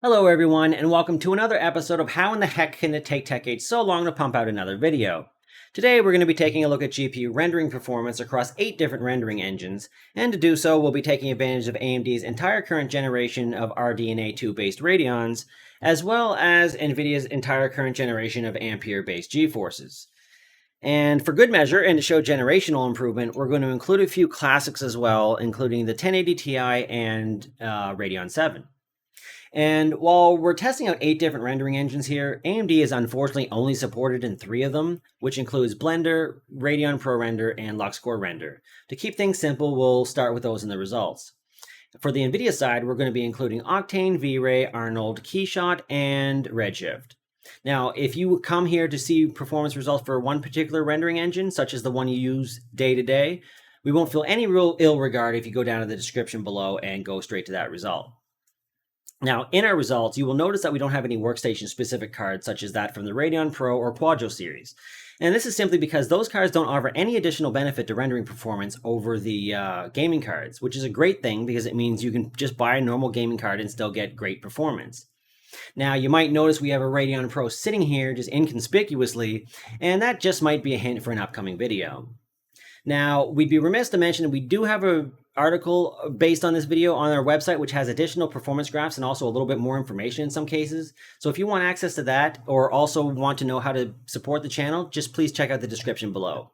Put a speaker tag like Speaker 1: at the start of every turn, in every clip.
Speaker 1: Hello everyone, and welcome to another episode of How in the Heck Can It Take Techgage so long to pump out another video. Today we're going to be taking a look at GPU rendering performance across 8 different rendering engines, and to do so we'll be taking advantage of AMD's entire current generation of RDNA 2 based Radeons, as well as NVIDIA's entire current generation of Ampere based GeForces. And for good measure, and to show generational improvement, we're going to include a few classics as well, including the 1080 Ti and Radeon 7. And while we're testing out 8 different rendering engines here, AMD is unfortunately only supported in 3 of them, which includes Blender, Radeon ProRender, and LuxCoreRender. To keep things simple, we'll start with those in the results. For the NVIDIA side, we're going to be including Octane, V-Ray, Arnold, Keyshot, and Redshift. Now, if you come here to see performance results for one particular rendering engine, such as the one you use day to day, we won't feel any real ill regard if you go down to the description below and go straight to that result. Now, in our results, you will notice that we don't have any workstation-specific cards such as that from the Radeon Pro or Quadro series. And this is simply because those cards don't offer any additional benefit to rendering performance over the gaming cards, which is a great thing because it means you can just buy a normal gaming card and still get great performance. Now, you might notice we have a Radeon Pro sitting here just inconspicuously, and that just might be a hint for an upcoming video. Now, we'd be remiss to mention that we do have an article based on this video on our website, which has additional performance graphs and also a little bit more information in some cases. So if you want access to that, or also want to know how to support the channel, just please check out the description below.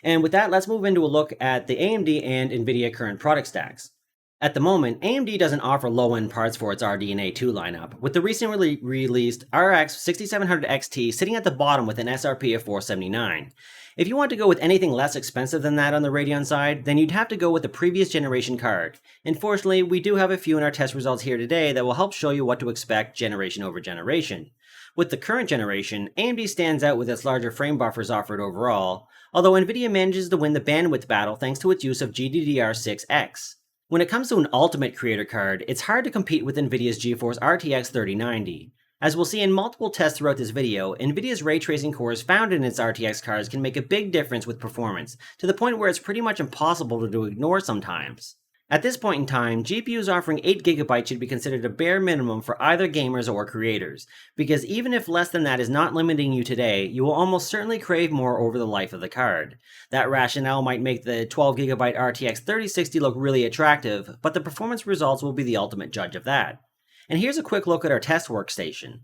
Speaker 1: And with that, let's move into a look at the AMD and NVIDIA current product stacks. At the moment, AMD doesn't offer low-end parts for its RDNA 2 lineup, with the recently released RX 6700 XT sitting at the bottom with an SRP of $479. If you want to go with anything less expensive than that on the Radeon side, then you'd have to go with the previous generation card. And fortunately, we do have a few in our test results here today that will help show you what to expect generation over generation. With the current generation, AMD stands out with its larger frame buffers offered overall, although NVIDIA manages to win the bandwidth battle thanks to its use of GDDR6X. When it comes to an ultimate creator card, it's hard to compete with NVIDIA's GeForce RTX 3090. As we'll see in multiple tests throughout this video, NVIDIA's ray tracing cores found in its RTX cards can make a big difference with performance, to the point where it's pretty much impossible to ignore sometimes. At this point in time, GPUs offering 8GB should be considered a bare minimum for either gamers or creators, because even if less than that is not limiting you today, you will almost certainly crave more over the life of the card. That rationale might make the 12GB RTX 3060 look really attractive, but the performance results will be the ultimate judge of that. And here's a quick look at our test workstation.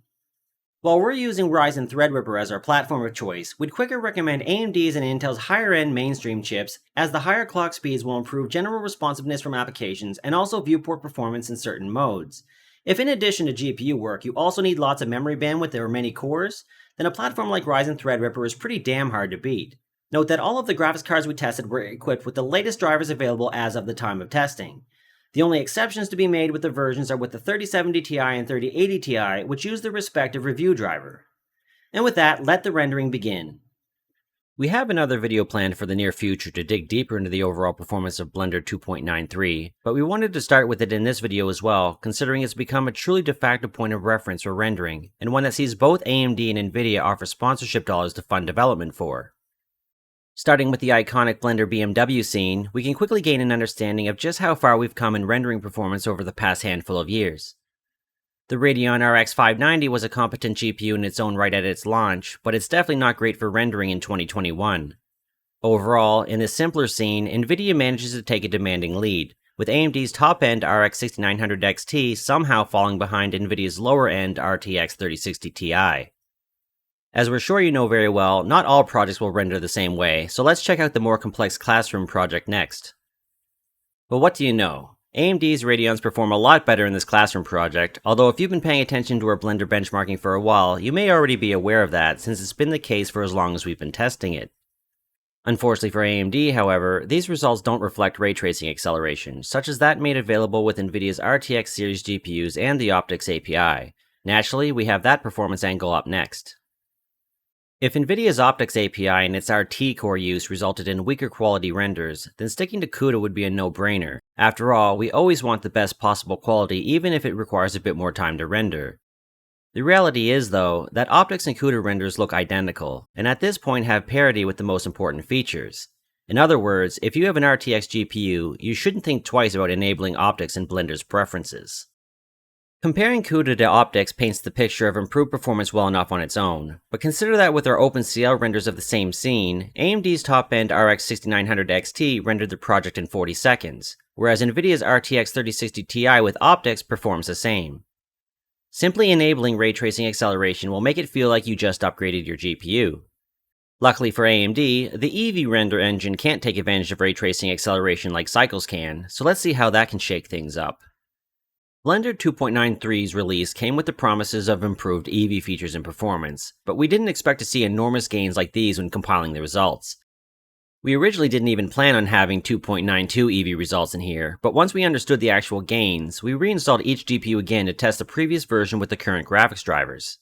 Speaker 1: While we're using Ryzen Threadripper as our platform of choice, we'd quicker recommend AMD's and Intel's higher-end mainstream chips, as the higher clock speeds will improve general responsiveness from applications and also viewport performance in certain modes. If in addition to GPU work, you also need lots of memory bandwidth or many cores, then a platform like Ryzen Threadripper is pretty damn hard to beat. Note that all of the graphics cards we tested were equipped with the latest drivers available as of the time of testing. The only exceptions to be made with the versions are with the 3070 Ti and 3080 Ti, which use the respective review driver. And with that, let the rendering begin. We have another video planned for the near future to dig deeper into the overall performance of Blender 2.93, but we wanted to start with it in this video as well, considering it's become a truly de facto point of reference for rendering, and one that sees both AMD and NVIDIA offer sponsorship dollars to fund development for. Starting with the iconic Blender BMW scene, we can quickly gain an understanding of just how far we've come in rendering performance over the past handful of years. The Radeon RX 590 was a competent GPU in its own right at its launch, but it's definitely not great for rendering in 2021. Overall, in this simpler scene, NVIDIA manages to take a demanding lead, with AMD's top-end RX 6900 XT somehow falling behind NVIDIA's lower-end RTX 3060 Ti. As we're sure you know very well, not all projects will render the same way, so let's check out the more complex Classroom project next. But what do you know? AMD's Radeons perform a lot better in this Classroom project, although if you've been paying attention to our Blender benchmarking for a while, you may already be aware of that since it's been the case for as long as we've been testing it. Unfortunately for AMD, however, these results don't reflect ray tracing acceleration, such as that made available with NVIDIA's RTX series GPUs and the Optics API. Naturally, we have that performance angle up next. If NVIDIA's Optics API and its RT core use resulted in weaker quality renders, then sticking to CUDA would be a no-brainer. After all, we always want the best possible quality even if it requires a bit more time to render. The reality is, though, that Optics and CUDA renders look identical, and at this point have parity with the most important features. In other words, if you have an RTX GPU, you shouldn't think twice about enabling Optics in Blender's preferences. Comparing CUDA to optics paints the picture of improved performance well enough on its own, but consider that with our OpenCL renders of the same scene, AMD's top-end RX 6900 XT rendered the project in 40 seconds, whereas NVIDIA's RTX 3060 Ti with optics performs the same. Simply enabling ray tracing acceleration will make it feel like you just upgraded your GPU. Luckily for AMD, the EV render engine can't take advantage of ray tracing acceleration like Cycles can, so let's see how that can shake things up. Blender 2.93's release came with the promises of improved EV features and performance, but we didn't expect to see enormous gains like these when compiling the results. We originally didn't even plan on having 2.92 EV results in here, but once we understood the actual gains, we reinstalled each GPU again to test the previous version with the current graphics drivers.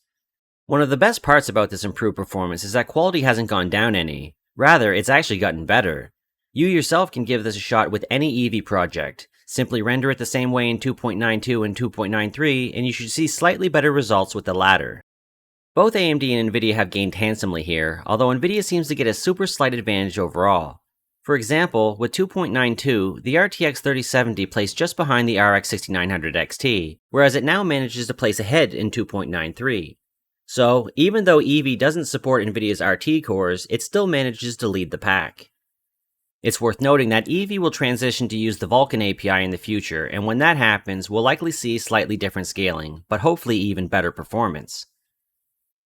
Speaker 1: One of the best parts about this improved performance is that quality hasn't gone down any. Rather, it's actually gotten better. You yourself can give this a shot with any EV project. Simply render it the same way in 2.92 and 2.93, and you should see slightly better results with the latter. Both AMD and NVIDIA have gained handsomely here, although NVIDIA seems to get a super slight advantage overall. For example, with 2.92, the RTX 3070 placed just behind the RX 6900 XT, whereas it now manages to place ahead in 2.93. So, even though EV doesn't support NVIDIA's RT cores, it still manages to lead the pack. It's worth noting that EV will transition to use the Vulkan API in the future, and when that happens, we'll likely see slightly different scaling, but hopefully even better performance.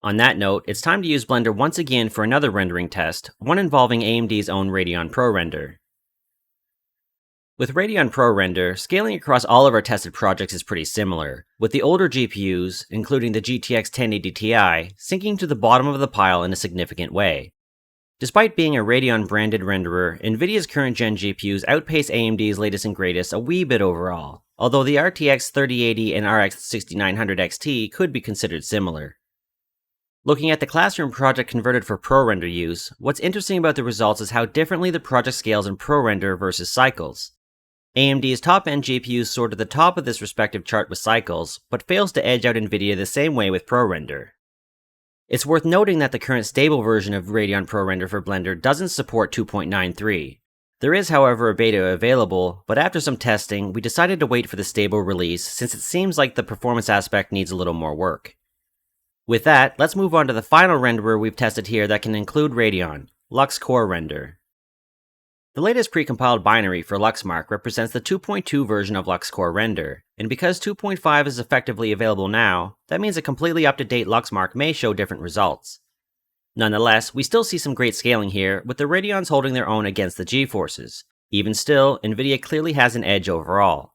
Speaker 1: On that note, it's time to use Blender once again for another rendering test, one involving AMD's own Radeon ProRender. With Radeon ProRender, scaling across all of our tested projects is pretty similar, with the older GPUs, including the GTX 1080 Ti, sinking to the bottom of the pile in a significant way. Despite being a Radeon-branded renderer, NVIDIA's current-gen GPUs outpace AMD's latest and greatest a wee bit overall, although the RTX 3080 and RX 6900 XT could be considered similar. Looking at the classroom project converted for ProRender use, what's interesting about the results is how differently the project scales in ProRender versus Cycles. AMD's top-end GPUs soar to the top of this respective chart with Cycles, but fails to edge out NVIDIA the same way with ProRender. It's worth noting that the current stable version of Radeon ProRender for Blender doesn't support 2.93. There is, however, a beta available, but after some testing, we decided to wait for the stable release since it seems like the performance aspect needs a little more work. With that, let's move on to the final renderer we've tested here that can include Radeon, LuxCoreRender. The latest precompiled binary for LuxMark represents the 2.2 version of LuxCoreRender, and because 2.5 is effectively available now, that means a completely up-to-date LuxMark may show different results. Nonetheless, we still see some great scaling here, with the Radeons holding their own against the GeForces. Even still, NVIDIA clearly has an edge overall.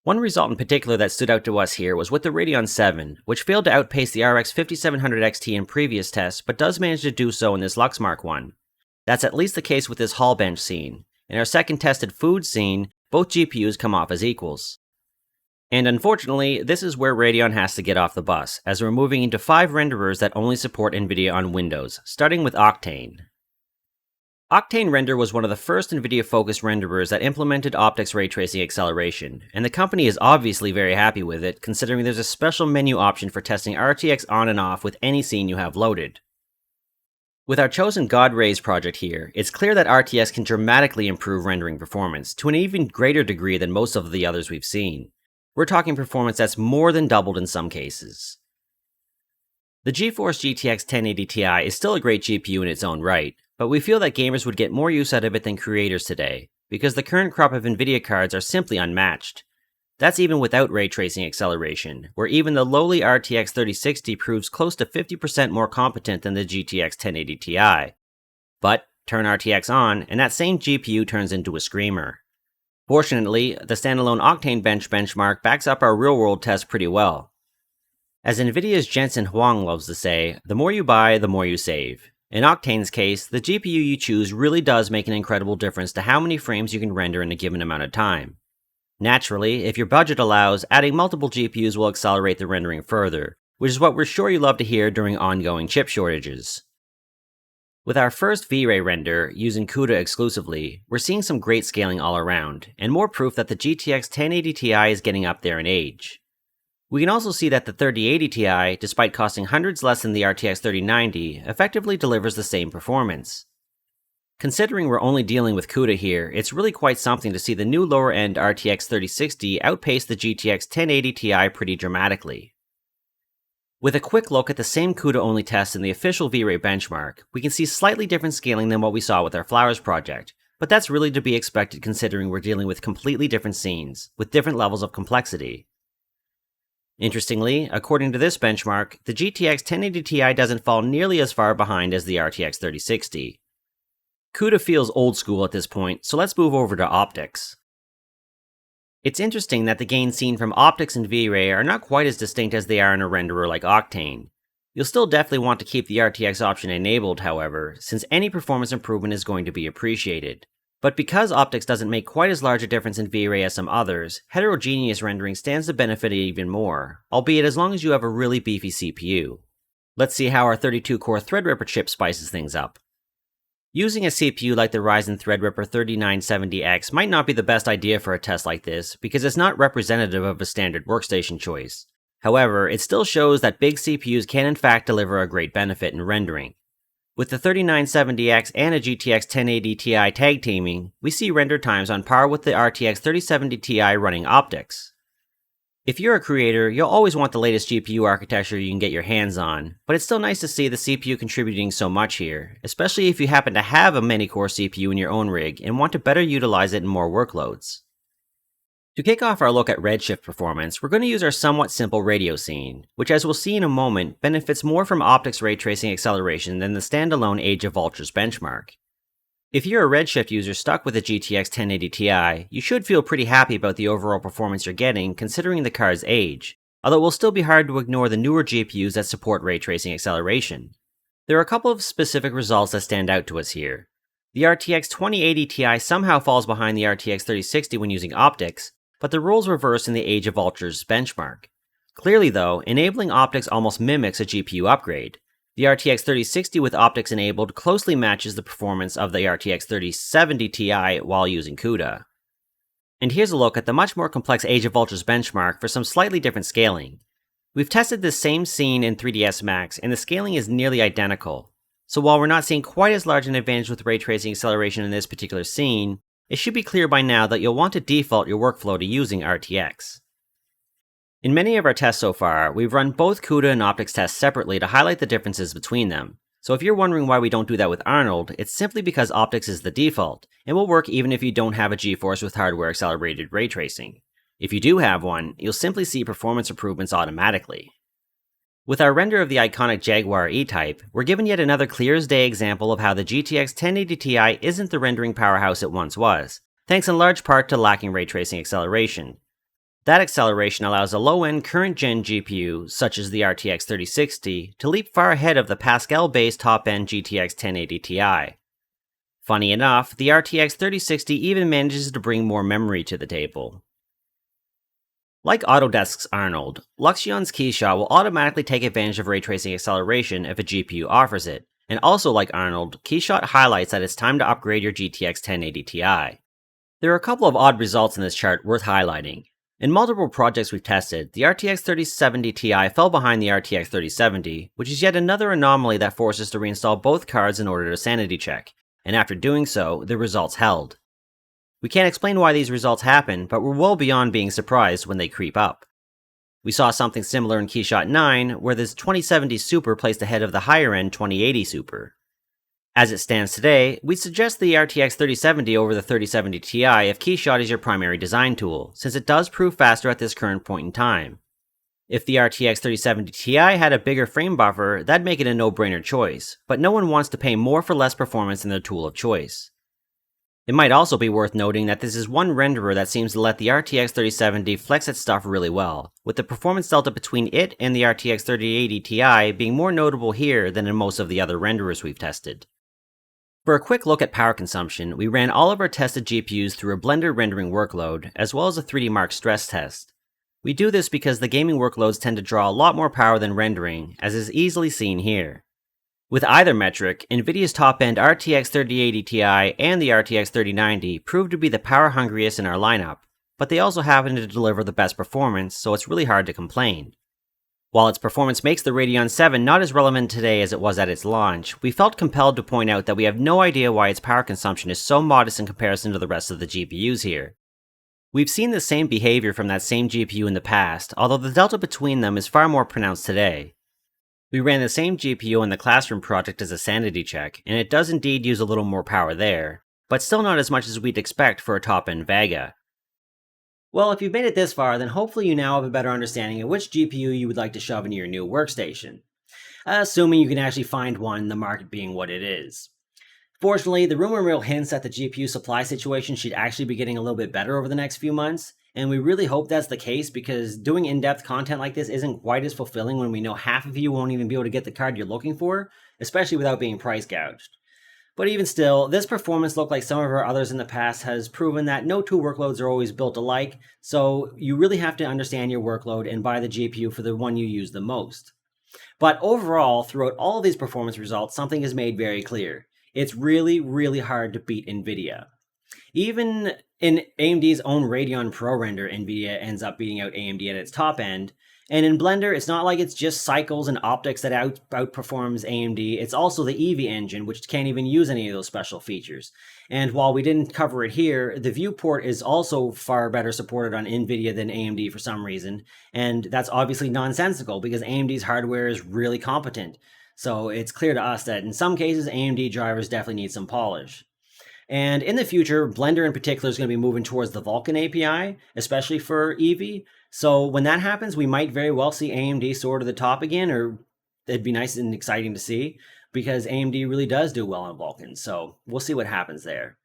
Speaker 1: One result in particular that stood out to us here was with the Radeon 7, which failed to outpace the RX 5700 XT in previous tests, but does manage to do so in this LuxMark one. That's at least the case with this hall bench scene. In our second tested food scene, both GPUs come off as equals. And unfortunately, this is where Radeon has to get off the bus, as we're moving into 5 renderers that only support NVIDIA on Windows, starting with Octane. OctaneRender was one of the first NVIDIA-focused renderers that implemented optics ray tracing acceleration, and the company is obviously very happy with it, considering there's a special menu option for testing RTX on and off with any scene you have loaded. With our chosen God Rays project here, it's clear that RTX can dramatically improve rendering performance, to an even greater degree than most of the others we've seen. We're talking performance that's more than doubled in some cases. The GeForce GTX 1080 Ti is still a great GPU in its own right, but we feel that gamers would get more use out of it than creators today, because the current crop of NVIDIA cards are simply unmatched. That's even without ray tracing acceleration, where even the lowly RTX 3060 proves close to 50% more competent than the GTX 1080 Ti. But turn RTX on, and that same GPU turns into a screamer. Fortunately, the standalone Octane benchmark backs up our real-world test pretty well. As NVIDIA's Jensen Huang loves to say, the more you buy, the more you save. In Octane's case, the GPU you choose really does make an incredible difference to how many frames you can render in a given amount of time. Naturally, if your budget allows, adding multiple GPUs will accelerate the rendering further, which is what we're sure you love to hear during ongoing chip shortages. With our first V-Ray render, using CUDA exclusively, we're seeing some great scaling all around, and more proof that the GTX 1080 Ti is getting up there in age. We can also see that the 3080 Ti, despite costing hundreds less than the RTX 3090, effectively delivers the same performance. Considering we're only dealing with CUDA here, it's really quite something to see the new lower-end RTX 3060 outpace the GTX 1080 Ti pretty dramatically. With a quick look at the same CUDA-only test in the official V-Ray benchmark, we can see slightly different scaling than what we saw with our Flowers project, but that's really to be expected considering we're dealing with completely different scenes, with different levels of complexity. Interestingly, according to this benchmark, the GTX 1080 Ti doesn't fall nearly as far behind as the RTX 3060. CUDA feels old school at this point, so let's move over to optics. It's interesting that the gains seen from optics and V-Ray are not quite as distinct as they are in a renderer like Octane. You'll still definitely want to keep the RTX option enabled, however, since any performance improvement is going to be appreciated. But because optics doesn't make quite as large a difference in V-Ray as some others, heterogeneous rendering stands to benefit it even more, albeit as long as you have a really beefy CPU. Let's see how our 32-core Threadripper chip spices things up. Using a CPU like the Ryzen Threadripper 3970X might not be the best idea for a test like this, because it's not representative of a standard workstation choice. However, it still shows that big CPUs can in fact deliver a great benefit in rendering. With the 3970X and a GTX 1080 Ti tag teaming, we see render times on par with the RTX 3070 Ti running optics. If you're a creator, you'll always want the latest GPU architecture you can get your hands on, but it's still nice to see the CPU contributing so much here, especially if you happen to have a many-core CPU in your own rig and want to better utilize it in more workloads. To kick off our look at Redshift performance, we're going to use our somewhat simple radio scene, which as we'll see in a moment, benefits more from optics ray tracing acceleration than the standalone Age of Vultures benchmark. If you're a Redshift user stuck with a GTX 1080 Ti, you should feel pretty happy about the overall performance you're getting considering the card's age, although it will still be hard to ignore the newer GPUs that support ray tracing acceleration. There are a couple of specific results that stand out to us here. The RTX 2080 Ti somehow falls behind the RTX 3060 when using optics, but the roles reverse in the Age of Vultures benchmark. Clearly though, enabling optics almost mimics a GPU upgrade. The RTX 3060 with optics enabled closely matches the performance of the RTX 3070 Ti while using CUDA. And here's a look at the much more complex Age of Vultures benchmark for some slightly different scaling. We've tested this same scene in 3ds Max and the scaling is nearly identical. So while we're not seeing quite as large an advantage with ray tracing acceleration in this particular scene, it should be clear by now that you'll want to default your workflow to using RTX. In many of our tests so far, we've run both CUDA and optics tests separately to highlight the differences between them. So if you're wondering why we don't do that with Arnold, it's simply because optics is the default, and will work even if you don't have a GeForce with hardware accelerated ray tracing. If you do have one, you'll simply see performance improvements automatically. With our render of the iconic Jaguar E-Type, we're given yet another clear as day example of how the GTX 1080 Ti isn't the rendering powerhouse it once was, thanks in large part to lacking ray tracing acceleration. That acceleration allows a low-end current-gen GPU, such as the RTX 3060, to leap far ahead of the Pascal-based top-end GTX 1080 Ti. Funny enough, the RTX 3060 even manages to bring more memory to the table. Like Autodesk's Arnold, Luxion's Keyshot will automatically take advantage of ray tracing acceleration if a GPU offers it, and also like Arnold, Keyshot highlights that it's time to upgrade your GTX 1080 Ti. There are a couple of odd results in this chart worth highlighting. In multiple projects we've tested, the RTX 3070 Ti fell behind the RTX 3070, which is yet another anomaly that forces us to reinstall both cards in order to sanity check, and after doing so, the results held. We can't explain why these results happen, but we're well beyond being surprised when they creep up. We saw something similar in Keyshot 9, where this 2070 Super placed ahead of the higher-end 2080 Super. As it stands today, we'd suggest the RTX 3070 over the 3070 Ti if Keyshot is your primary design tool, since it does prove faster at this current point in time. If the RTX 3070 Ti had a bigger frame buffer, that'd make it a no-brainer choice, but no one wants to pay more for less performance than their tool of choice. It might also be worth noting that this is one renderer that seems to let the RTX 3070 flex its stuff really well, with the performance delta between it and the RTX 3080 Ti being more notable here than in most of the other renderers we've tested. For a quick look at power consumption, we ran all of our tested GPUs through a Blender rendering workload, as well as a 3D Mark stress test. We do this because the gaming workloads tend to draw a lot more power than rendering, as is easily seen here. With either metric, NVIDIA's top-end RTX 3080 Ti and the RTX 3090 proved to be the power hungriest in our lineup, but they also happen to deliver the best performance, so it's really hard to complain. While its performance makes the Radeon 7 not as relevant today as it was at its launch, we felt compelled to point out that we have no idea why its power consumption is so modest in comparison to the rest of the GPUs here. We've seen the same behavior from that same GPU in the past, although the delta between them is far more pronounced today. We ran the same GPU in the Classroom project as a sanity check, and it does indeed use a little more power there, but still not as much as we'd expect for a top-end Vega. Well, if you've made it this far, then hopefully you now have a better understanding of which GPU you would like to shove into your new workstation. Assuming you can actually find one, the market being what it is. Fortunately, the rumor mill hints that the GPU supply situation should actually be getting a little bit better over the next few months, and we really hope that's the case because doing in-depth content like this isn't quite as fulfilling when we know half of you won't even be able to get the card you're looking for, especially without being price gouged. But even still, this performance look like some of our others in the past has proven that no two workloads are always built alike, so you really have to understand your workload and buy the GPU for the one you use the most. But overall, throughout all of these performance results, something is made very clear. It's really, really hard to beat NVIDIA. Even in AMD's own Radeon ProRender, NVIDIA ends up beating out AMD at its top end. And in Blender, it's not like it's just cycles and optics that outperforms AMD, it's also the Eevee engine, which can't even use any of those special features. And while we didn't cover it here, the viewport is also far better supported on NVIDIA than AMD for some reason, and that's obviously nonsensical because AMD's hardware is really competent. So it's clear to us that in some cases, AMD drivers definitely need some polish. And in the future, Blender in particular is going to be moving towards the Vulkan API, especially for Eevee. So when that happens, we might very well see AMD soar to the top again, or it'd be nice and exciting to see, because AMD really does do well on Vulkan. So we'll see what happens there.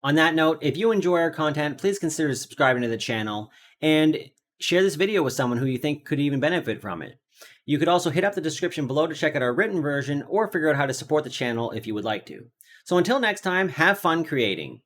Speaker 1: On that note, if you enjoy our content, please consider subscribing to the channel and share this video with someone who you think could even benefit from it. You could also hit up the description below to check out our written version or figure out how to support the channel if you would like to. So until next time, have fun creating.